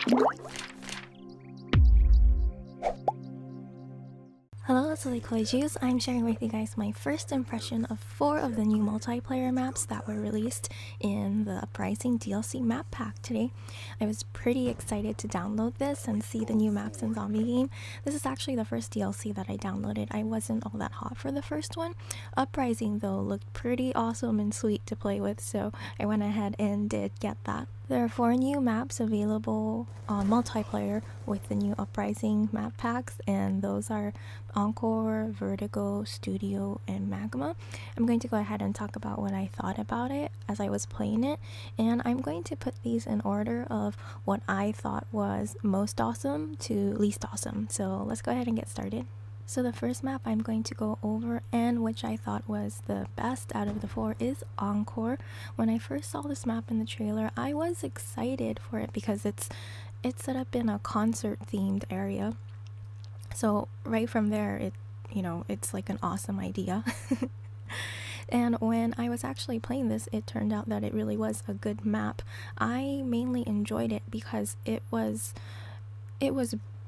Hello, it's Lilikoi Juice. I'm sharing with you guys my first impression of 4 of the new multiplayer maps that were released in the Uprising DLC map pack today. I was pretty excited to download this and see the new maps in Zombie Game. This is actually the first DLC that I downloaded. I wasn't all that hot for the first one. Uprising though looked pretty awesome and sweet to play with, so I went ahead and did get that. There are 4 new maps available on multiplayer with the new Uprising map packs, and those are Ankur, Vertigo, Studio, and Magma. I'm going to go ahead and talk about what I thought about it as I was playing it, and I'm going to put these in order of what I thought was most awesome to least awesome. So let's go ahead and get started. So the first map I'm going to go over, and which I thought was the best out of the 4, is Ankur. When I first saw this map in the trailer, I was excited for it because it's set up in a concert themed area. So right from there, it's like an awesome idea. And when I was actually playing this, it turned out that it really was a good map. I mainly enjoyed it because it was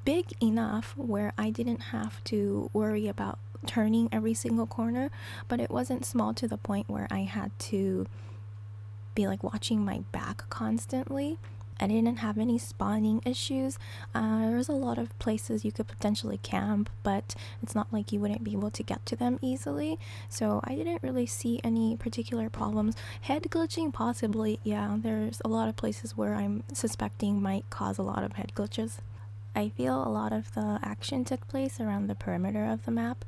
big enough where I didn't have to worry about turning every single corner, but it wasn't small to the point where I had to be like watching my back constantly. I didn't have any spawning issues. There's a lot of places you could potentially camp, but it's not like you wouldn't be able to get to them easily, so I didn't really see any particular problems. Head glitching, possibly, yeah, there's a lot of places where I'm suspecting might cause a lot of head glitches. I feel a lot of the action took place around the perimeter of the map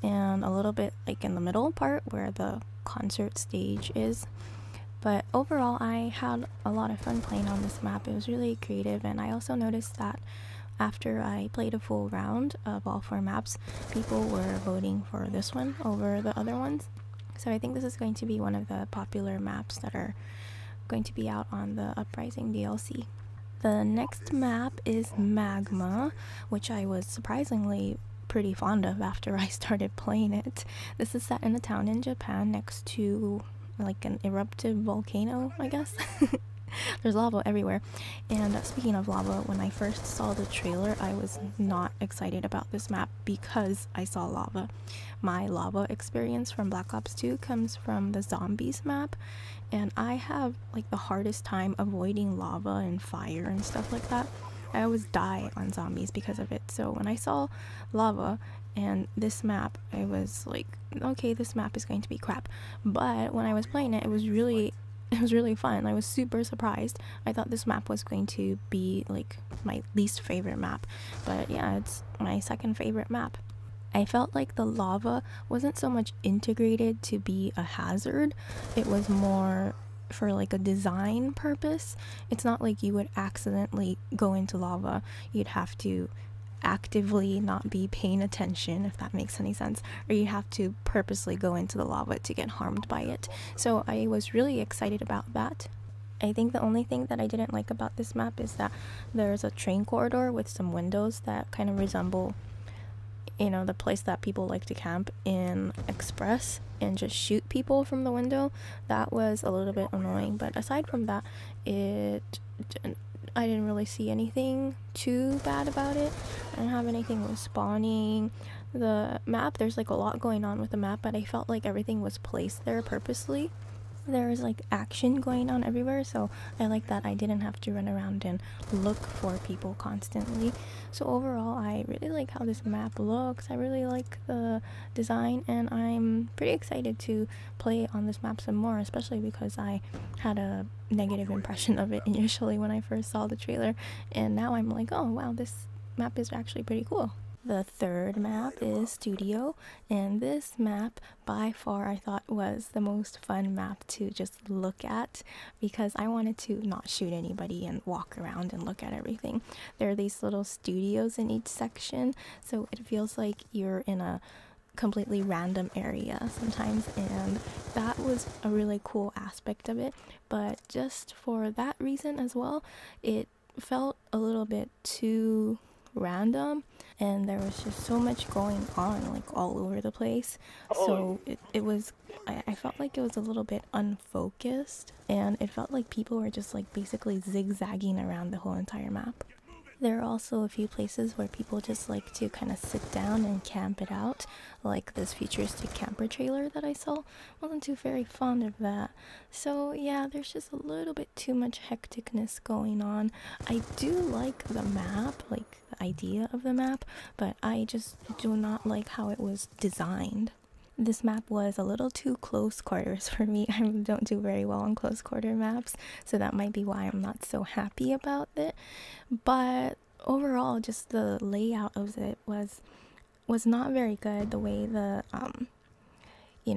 and a little bit like in the middle part where the concert stage is. But overall, I had a lot of fun playing on this map. It was really creative, and I also noticed that after I played a full round of all 4 maps, people were voting for this one over the other ones. So I think this is going to be one of the popular maps that are going to be out on the Uprising DLC. The next map is Magma, which I was surprisingly pretty fond of after I started playing it. This is set in a town in Japan next to like an eruptive volcano, I guess. There's lava everywhere. And speaking of lava, when I first saw the trailer, I was not excited about this map because I saw lava. My lava experience from Black Ops 2 comes from the zombies map, and I have like the hardest time avoiding lava and fire and stuff like that. I always die on zombies because of it. So when I saw lava and this map, I was like, okay, this map is going to be crap. But when I was playing it, it was really fun. I was super surprised. I thought this map was going to be like my least favorite map, but yeah, it's my second favorite map. I felt like the lava wasn't so much integrated to be a hazard. It was more for like a design purpose. It's not like you would accidentally go into lava. You'd have to actively not be paying attention, if that makes any sense, or you have to purposely go into the lava to get harmed by it. So I was really excited about that. I think the only thing that I didn't like about this map is that there's a train corridor with some windows that kind of resemble, you know, the place that people like to camp in Express and just shoot people from the window. That was a little bit annoying, but aside from that, I didn't really see anything too bad about it. I didn't have anything with spawning. The map, there's like a lot going on with the map, but I felt like everything was placed there purposely. There was like action going on everywhere, so I like that I didn't have to run around and look for people constantly. So overall, I really like how this map looks. I really like the design, and I'm pretty excited to play on this map some more, especially because I had a negative impression of it initially when I first saw the trailer, and now I'm like, oh wow, this map is actually pretty cool. The third map is Studio, and this map by far I thought was the most fun map to just look at because I wanted to not shoot anybody and walk around and look at everything. There are these little studios in each section, so it feels like you're in a completely random area sometimes, and that was a really cool aspect of it. But just for that reason as well, it felt a little bit too random. and there was just so much going on, like all over the place. So it was, I felt like it was a little bit unfocused, and it felt like people were just like basically zigzagging around the whole entire map. There are also a few places where people just like to kind of sit down and camp it out, like this futuristic camper trailer that I saw. Wasn't too very fond of that. So yeah, there's just a little bit too much hecticness going on. I do like the map, like the idea of the map, but I just do not like how it was designed. This map was a little too close quarters for me. I don't do very well on close quarter maps, so that might be why I'm not so happy about it. But overall, just the layout of it was not very good. The way the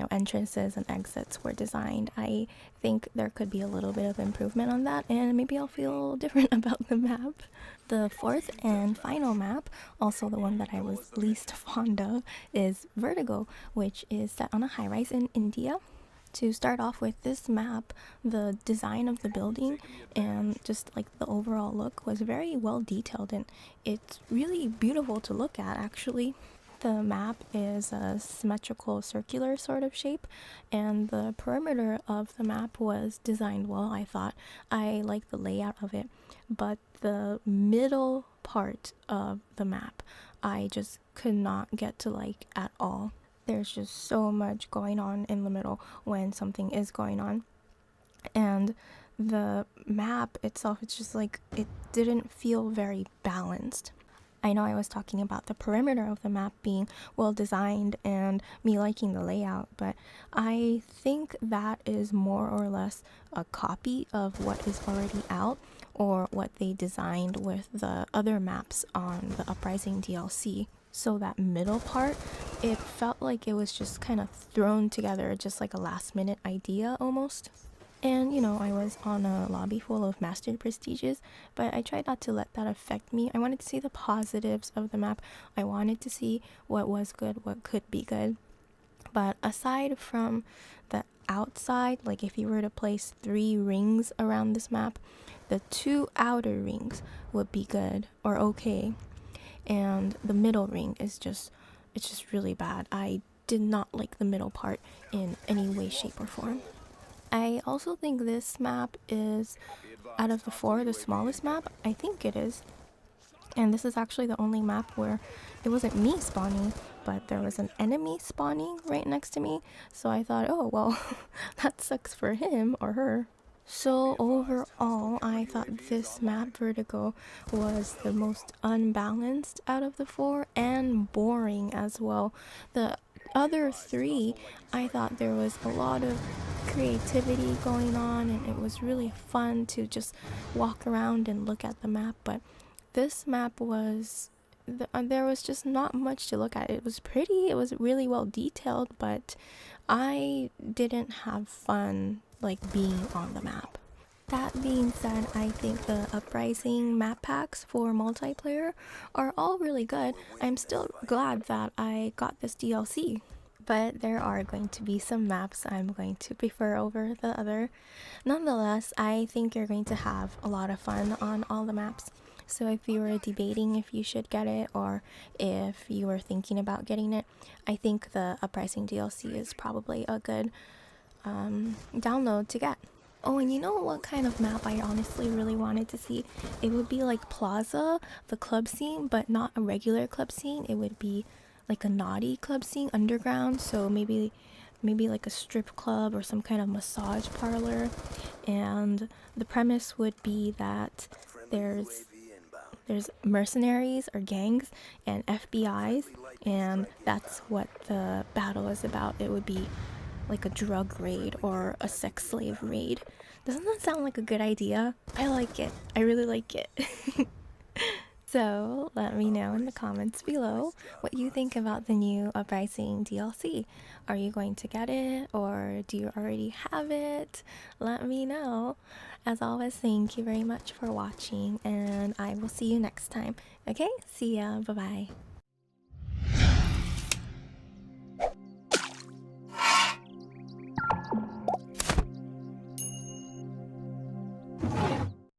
entrances and exits were designed, I think there could be a little bit of improvement on that, and maybe I'll feel different about the map. The fourth and final map, also the one that I was least fond of, is Vertigo, which is set on a high-rise in India. To start off with, this map, the design of the building and just like the overall look was very well detailed, and it's really beautiful to look at actually. The map is a symmetrical circular sort of shape, and the perimeter of the map was designed well, I thought. I like the layout of it, but the middle part of the map I just could not get to like at all. There's just so much going on in the middle when something is going on, and the map itself, it's just like it didn't feel very balanced. I know I was talking about the perimeter of the map being well designed and me liking the layout, but I think that is more or less a copy of what is already out or what they designed with the other maps on the Uprising DLC. So that middle part, it felt like it was just kind of thrown together, just like a last minute idea almost. And I was on a lobby full of master prestiges, but I tried not to let that affect me. I wanted to see the positives of the map. I wanted to see what was good, what could be good. But aside from the outside, like if you were to place 3 rings around this map, the 2 outer rings would be good or okay. And the middle ring is just really bad. I did not like the middle part in any way, shape, or form. I also think this map is, out of the 4, the smallest map. I think it is. And this is actually the only map where it wasn't me spawning, but there was an enemy spawning right next to me. So I thought, oh, well, that sucks for him or her. So overall, I thought this map, Vertigo, was the most unbalanced out of the 4 and boring as well. The other 3, I thought there was a lot of creativity going on, and it was really fun to just walk around and look at the map, but this map was there was just not much to look at. It was pretty, it was really well detailed, but I didn't have fun like being on the map. That being said, I think the Uprising map packs for multiplayer are all really good. I'm still glad that I got this DLC. But there are going to be some maps I'm going to prefer over the other. Nonetheless, I think you're going to have a lot of fun on all the maps. So if you were debating if you should get it or if you were thinking about getting it, I think the Uprising DLC is probably a good download to get. Oh, and you know what kind of map I honestly really wanted to see? It would be like Plaza, the club scene, but not a regular club scene. It would be like a naughty club scene underground, so maybe like a strip club or some kind of massage parlor. And the premise would be that there's mercenaries or gangs and FBI's, and that's what the battle is about. It would be like a drug raid or a sex slave raid. Doesn't that sound like a good idea? I like it. I really like it. So let me know in the comments below what you think about the new Uprising DLC. Are you going to get it, or do you already have it? Let me know. As always, thank you very much for watching, and I will see you next time. Okay, see ya. Bye bye.